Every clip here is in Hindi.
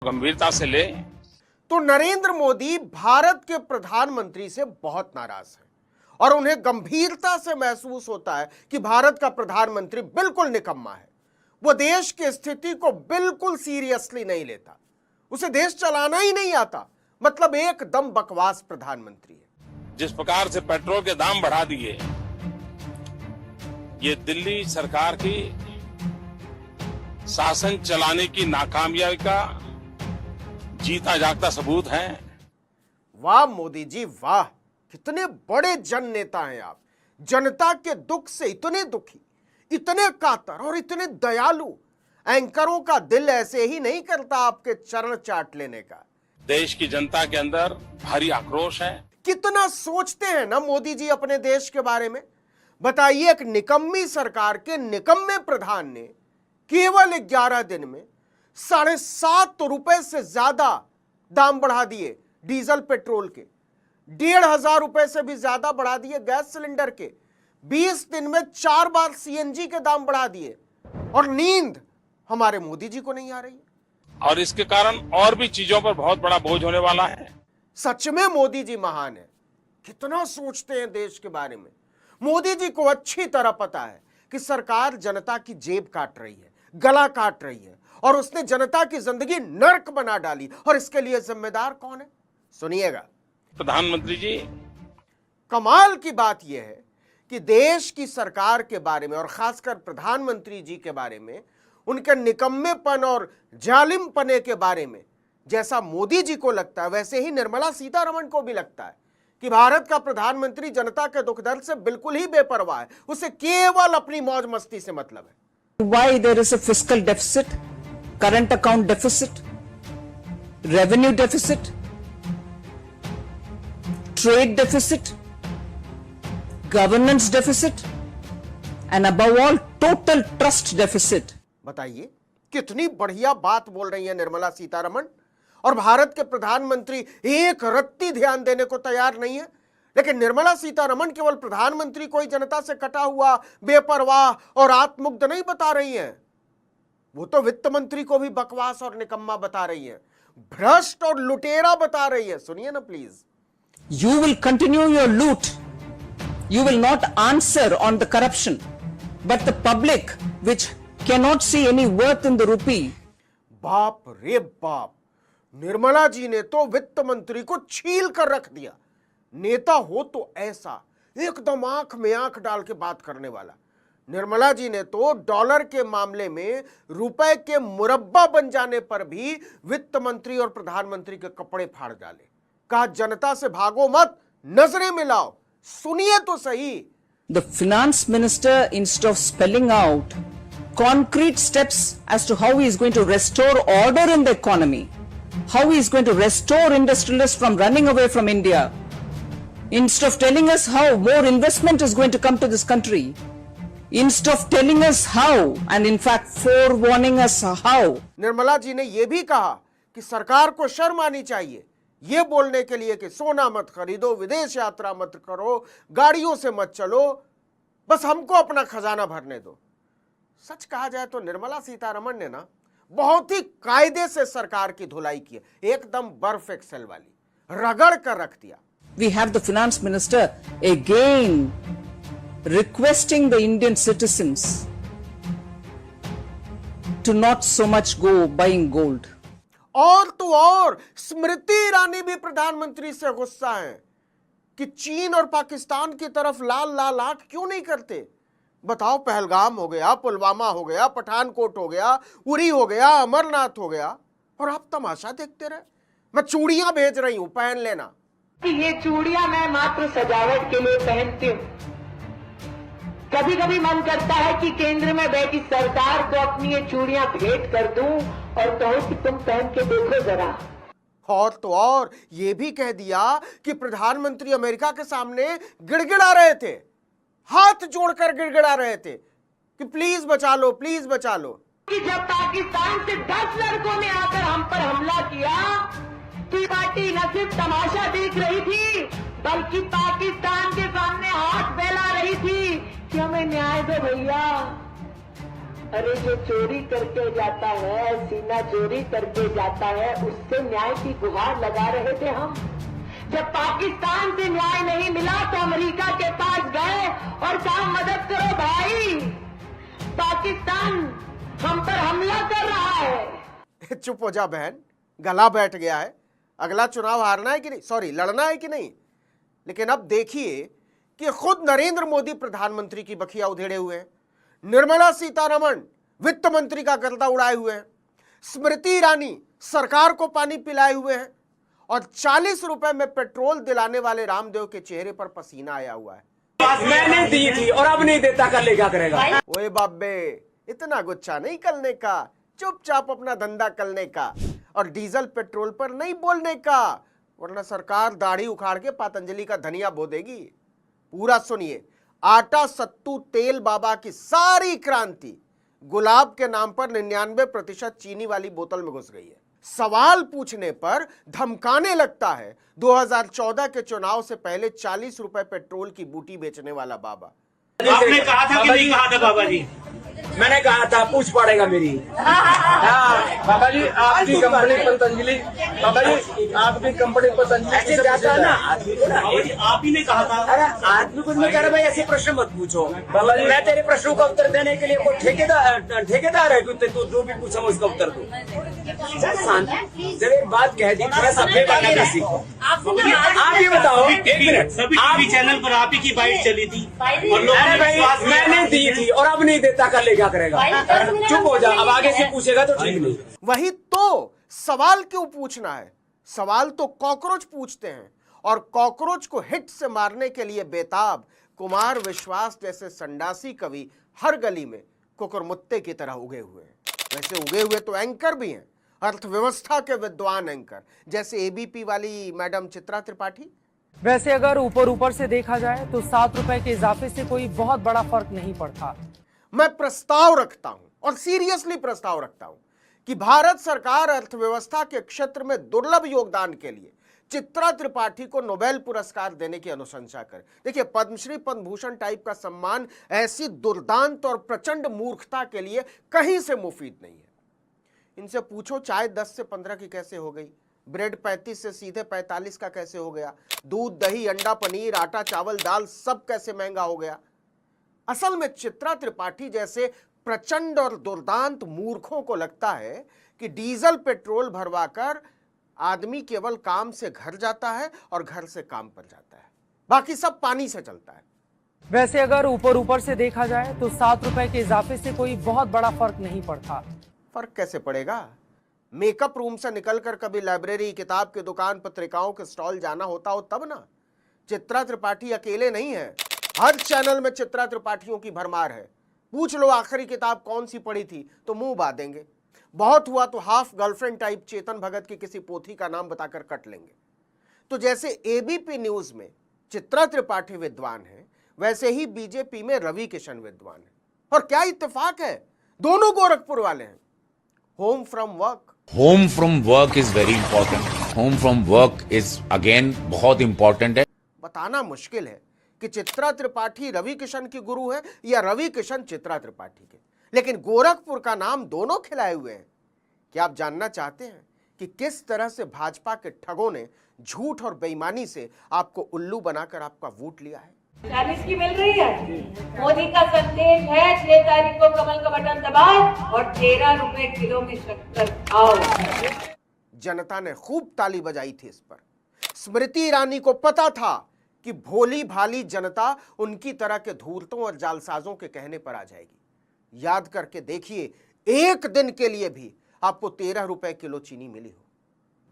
गंभीरता से ले। तो नरेंद्र मोदी भारत के प्रधानमंत्री से बहुत नाराज हैं और उन्हें गंभीरता से महसूस होता है कि भारत का प्रधानमंत्री बिल्कुल निकम्मा है। वो देश की स्थिति को बिल्कुल सीरियसली नहीं लेता, उसे देश चलाना ही नहीं आता, मतलब एकदम बकवास प्रधानमंत्री है। जिस प्रकार से पेट्रोल के दाम बढ़ा दिए, ये दिल्ली सरकार की शासन चलाने की नाकामयाबी का जीता जागता सबूत है। वाह मोदी जी वाह, कितने बड़े जन नेता हैं आप। जनता के दुख से इतने दुखी, इतने कातर और इतने दयालु। एंकरों का दिल ऐसे ही नहीं करता आपके चरण चाट लेने का। देश की जनता के अंदर भारी आक्रोश है। कितना सोचते हैं ना मोदी जी अपने देश के बारे में। बताइए, एक निकम्मी सरकार के निकम्मे प्रधान ने केवल 11 दिन में 7.5 रुपए से ज्यादा दाम बढ़ा दिए डीजल पेट्रोल के, 1,500 रुपए से भी ज्यादा बढ़ा दिए गैस सिलेंडर के, 20 दिन में 4 बार सीएनजी के दाम बढ़ा दिए, और नींद हमारे मोदी जी को नहीं आ रही है। और इसके कारण और भी चीजों पर बहुत बड़ा बोझ होने वाला है। सच में मोदी जी महान है, कितना सोचते हैं देश के बारे में। मोदी जी को अच्छी तरह पता है कि सरकार जनता की जेब काट रही है, गला काट रही है, और उसने जनता की जिंदगी नर्क बना डाली, और इसके लिए जिम्मेदार कौन है? सुनिएगा। प्रधानमंत्री जी, कमाल की बात यह है कि देश की सरकार के बारे में और खासकर प्रधानमंत्री जी के बारे में, उनके निकम्मेपन और जालिमपने के बारे में जैसा मोदी जी को लगता है, वैसे ही निर्मला सीतारमण को भी लगता है कि भारत का प्रधानमंत्री जनता के दुख दर्द से बिल्कुल ही बेपरवाह है। उसे केवल अपनी मौज मस्ती से मतलब है। Why there is a fiscal deficit, current account deficit, revenue deficit, trade deficit, governance deficit, and above all, total trust deficit. बताइए, कितनी बढ़िया बात बोल रही है निर्मला सीतारमण, और भारत के प्रधानमंत्री एक रत्ती ध्यान देने को तैयार नहीं है। लेकिन निर्मला सीतारमण केवल प्रधानमंत्री को ही जनता से कटा हुआ, बेपरवाह और आत्ममुग्ध नहीं बता रही हैं, वो तो वित्त मंत्री को भी बकवास और निकम्मा बता रही है, भ्रष्ट और लुटेरा बता रही है। सुनिए ना please. You will continue your loot. You will not answer on the corruption. But the public, which cannot see any worth in the rupee. बाप रे बाप, निर्मला जी ने तो वित्त मंत्री को छील कर रख दिया। नेता हो तो ऐसा, एकदम आंख में आंख डाल के बात करने वाला। निर्मला जी ने तो डॉलर के मामले में रुपए के मुरब्बा बन जाने पर भी वित्त मंत्री और प्रधानमंत्री के कपड़े फाड़ डाले। कहा जनता से भागो मत, नजरें मिलाओ। सुनिए तो सही। The finance minister, instead of spelling out concrete steps as to how he is going to restore order in the economy, how he is going to restore industrialists from running away from India, instead of telling us how more investment is going to come to this country, instead of telling us how, and in fact forewarning us how. Nirmala ji ने यह भी कहा कि सरकार को शर्म आनी चाहिए ये बोलने के लिए कि सोना मत खरीदो, विदेश यात्रा मत करो, गाड़ियों से मत चलो, बस हमको अपना खजाना भरने दो। सच कहा जाए तो निर्मला सीतारमण ने ना बहुत ही कायदे से सरकार की धुलाई की है, एकदम बर्फ एक्सेल वाली, रगड़ कर रख दिया। We have the finance minister again requesting the Indian citizens to not so much go buying gold. और तो और स्मृति ईरानी भी प्रधानमंत्री से गुस्सा है कि चीन और पाकिस्तान की तरफ लाल लाल आंख क्यों नहीं करते। बताओ, पहलगाम हो गया, पुलवामा हो गया, पठानकोट हो गया, उरी हो गया, अमरनाथ हो गया, और आप तमाशा देखते रहे। मैं चूड़ियां भेज रही हूं, पहन लेना। ये चूड़ियां मैं मात्र सजावट के लिए पहनती हूँ। कभी कभी मन करता है कि केंद्र में बैठी सरकार को अपनी ये चूड़ियां भेंट कर दूं और कहूं कि तुम पहन के देखो जरा। और तो और ये भी कह दिया कि प्रधानमंत्री अमेरिका के सामने गिड़गिड़ा रहे थे, हाथ जोड़कर गिड़गिड़ा रहे थे कि प्लीज बचा लो, प्लीज बचा लो। कि जब पाकिस्तान से 10 लड़कों ने आकर हम पर हमला किया तो पार्टी न सिर्फ तमाशा देख रही थी बल्कि पाकिस्तान के सामने हाथ फैला रही थी कि हमें न्याय दो भैया, अरे जो चोरी करके जाता है, सीना चोरी करके जाता है, उससे न्याय की गुहार लगा रहे थे हम। जब पाकिस्तान से न्याय नहीं मिला तो अमेरिका के पास गए और कहा मदद करो भाई, पाकिस्तान हम पर हमला कर रहा है। चुप हो जा बहन, गला बैठ गया है। अगला चुनाव हारना है कि नहीं, सॉरी लड़ना है कि नहीं। लेकिन अब देखिए कि खुद नरेंद्र मोदी प्रधानमंत्री की बखिया उधेड़े हुए हैं, निर्मला सीतारमण वित्त मंत्री का गर्दा उड़ाए हुए हैं, स्मृति ईरानी सरकार को पानी पिलाए हुए हैं और 40 रुपए में पेट्रोल दिलाने वाले रामदेव के चेहरे पर पसीना आया हुआ है। मैंने दी थी और अब नहीं देता, कल ले क्या करेगा? ओए बाबे, इतना गुस्सा नहीं करने का, चुपचाप अपना धंधा करने का और डीजल पेट्रोल पर नहीं बोलने का, वरना सरकार दाढ़ी उखाड़ के पतंजलि का धनिया बो देगी। पूरा सुनिए, आटा सत्तू तेल बाबा की सारी क्रांति गुलाब के नाम पर 99% चीनी वाली बोतल में घुस गई है। सवाल पूछने पर धमकाने लगता है 2014 के चुनाव से पहले 40 रुपए पेट्रोल की बूटी बेचने वाला बाबा। आपने कहा था कि नहीं कहा था बाबा जी? मैंने कहा था पूछ पड़ेगा मेरी। हाँ बाबा जी, आपकी कंपनी पतंजलि, बाबा जी आपकी कंपनी पतंजलि ऐसे जाता है ना आदमी को ना, आप ही ने कहा था। अरे आदमी को नहीं कह रहा भाई, ऐसे प्रश्न मत पूछो बाबा जी। मैं तेरे प्रश्नों का उत्तर देने के लिए कोई ठेकेदार है? तू जो भी पूछा उसका उत्तर दो। जब एक बात कह दी, थोड़ा सभ्य बनना सीखो। आप ये बताओ, एक मिनट, सभी टीवी चैनल पर आप ही की बाइट चली थी और लोग अरे भाई मैंने दी थी और अब नहीं देता, कल ले क्या करेगा? चुप हो जा, अब आगे से पूछेगा तो ठीक नहीं। वही तो सवाल क्यों पूछना है? सवाल तो कॉकरोच पूछते हैं और कॉकरोच को हिट से मारने के लिए बेताब कुमार विश्वास जैसे संडासी कवि हर गली में कुकुरमुत्ते की तरह उगे हुए हैं। वैसे उगे हुए तो एंकर भी हैं, अर्थव्यवस्था के विद्वान एंकर, जैसे एबीपी वाली मैडम चित्रा त्रिपाठी। वैसे अगर ऊपर से देखा जाए तो 7 रुपए के इजाफे से कोई बहुत बड़ा फर्क नहीं पड़ता। मैं प्रस्ताव रखता हूं और सीरियसली प्रस्ताव रखता हूं कि भारत सरकार अर्थव्यवस्था के क्षेत्र में दुर्लभ योगदान के लिए चित्रा त्रिपाठी को नोबेल पुरस्कार देने की अनुशंसा करे। देखिए, पद्मश्री पद्म भूषण टाइप का सम्मान ऐसी दुर्दांत और प्रचंड मूर्खता के लिए कहीं से मुफीद नहीं है। इनसे पूछो चाय 10 से 15 की कैसे हो गई, ब्रेड 35 से सीधे 45 का कैसे हो गया, दूध दही अंडा पनीर आटा चावल दाल सब कैसे महंगा हो गया। असल में चित्रा त्रिपाठी जैसे प्रचंड और दुर्दांत मूर्खों को लगता है कि डीजल पेट्रोल भरवाकर आदमी केवल काम से घर जाता है और घर से काम पर जाता है, बाकी सब पानी से चलता है। वैसे अगर ऊपर से देखा जाए तो 7 रुपए के इजाफे से कोई बहुत बड़ा फर्क नहीं पड़ता। फर्क कैसे पड़ेगा? मेकअप रूम से निकलकर कभी लाइब्रेरी, किताब की दुकान, पत्रिकाओं के स्टॉल जाना होता हो तब ना। चित्रा त्रिपाठी अकेले नहीं है, हर चैनल में चित्रा त्रिपाठियों की भरमार है। पूछ लो आखिरी किताब कौन सी पढ़ी थी तो मुंह बा देंगे। बहुत हुआ तो half girlfriend type Chetan Bhagat की किसी पोथी का नाम बताकर कट लेंगे। तो जैसे एबीपी न्यूज में चित्रा त्रिपाठी विद्वान है, वैसे ही बीजेपी में रवि किशन विद्वान है। और क्या इत्तेफाक है, दोनों गोरखपुर वाले हैं। Home from work, home from work is very important. Home from work is again बहुत इंपॉर्टेंट है। बताना मुश्किल है कि चित्रा त्रिपाठी रवि किशन की गुरु है या रवि किशन चित्रा त्रिपाठी के, लेकिन गोरखपुर का नाम दोनों खिलाए हुए हैं। क्या आप जानना चाहते हैं कि किस तरह से भाजपा के ठगों ने झूठ और बेईमानी से आपको उल्लू बनाकर आपका वोट लिया है? 40 की मिल रही है। मोदी का संदेश है 6 तारीख को कमल का बटन दबाओ और 13 रुपए किलो में शक्कर खाओ। जनता ने खूब ताली बजाई थी इस पर। स्मृति ईरानी को पता था कि भोली भाली जनता उनकी तरह के धूर्तों और जालसाजों के कहने पर आ जाएगी। याद करके देखिए, एक दिन के लिए भी आपको 13 रुपए किलो चीनी मिली हो।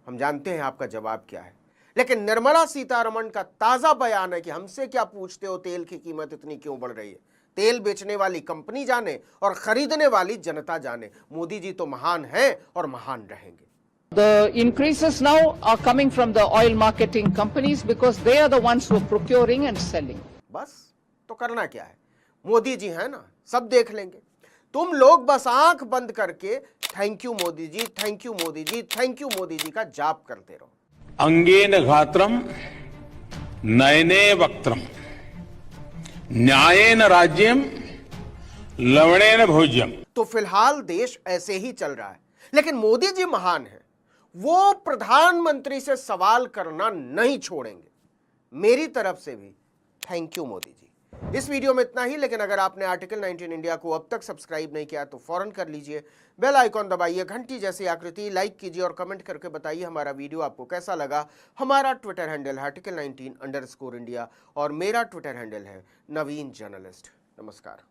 हम जानते हैं आपका जवाब क्या है, लेकिन निर्मला सीतारमण का ताजा बयान है कि हमसे क्या पूछते हो, तेल की कीमत इतनी क्यों बढ़ रही है। तेल बेचने वाली कंपनी जाने और खरीदने वाली जनता जाने। मोदी जी तो महान हैं और महान रहेंगे। The increases now are coming from the oil marketing companies because they are the ones who are procuring and selling. बस तो करना क्या है, मोदी जी है ना, सब देख लेंगे। तुम लोग बस आंख बंद करके thank you Modi ji, thank you Modi ji, thank you Modi ji का जाप करते रहो। अंगेन घात्रम नयने वक्त्रम न्यायेन राज्यम लवणेन भोज्यम। तो फिलहाल देश ऐसे ही चल रहा है। लेकिन मोदी जी महान हैं, वो प्रधानमंत्री से सवाल करना नहीं छोड़ेंगे। मेरी तरफ से भी थैंक यू मोदी जी। इस वीडियो में इतना ही, लेकिन अगर आपने आर्टिकल 19 इंडिया को अब तक सब्सक्राइब नहीं किया तो फौरन कर लीजिए, बेल आइकॉन दबाइए, घंटी जैसी आकृति, लाइक कीजिए और कमेंट करके बताइए हमारा वीडियो आपको कैसा लगा। हमारा ट्विटर हैंडल है article19_India और मेरा ट्विटर हैंडल है नवीन जर्नलिस्ट। नमस्कार।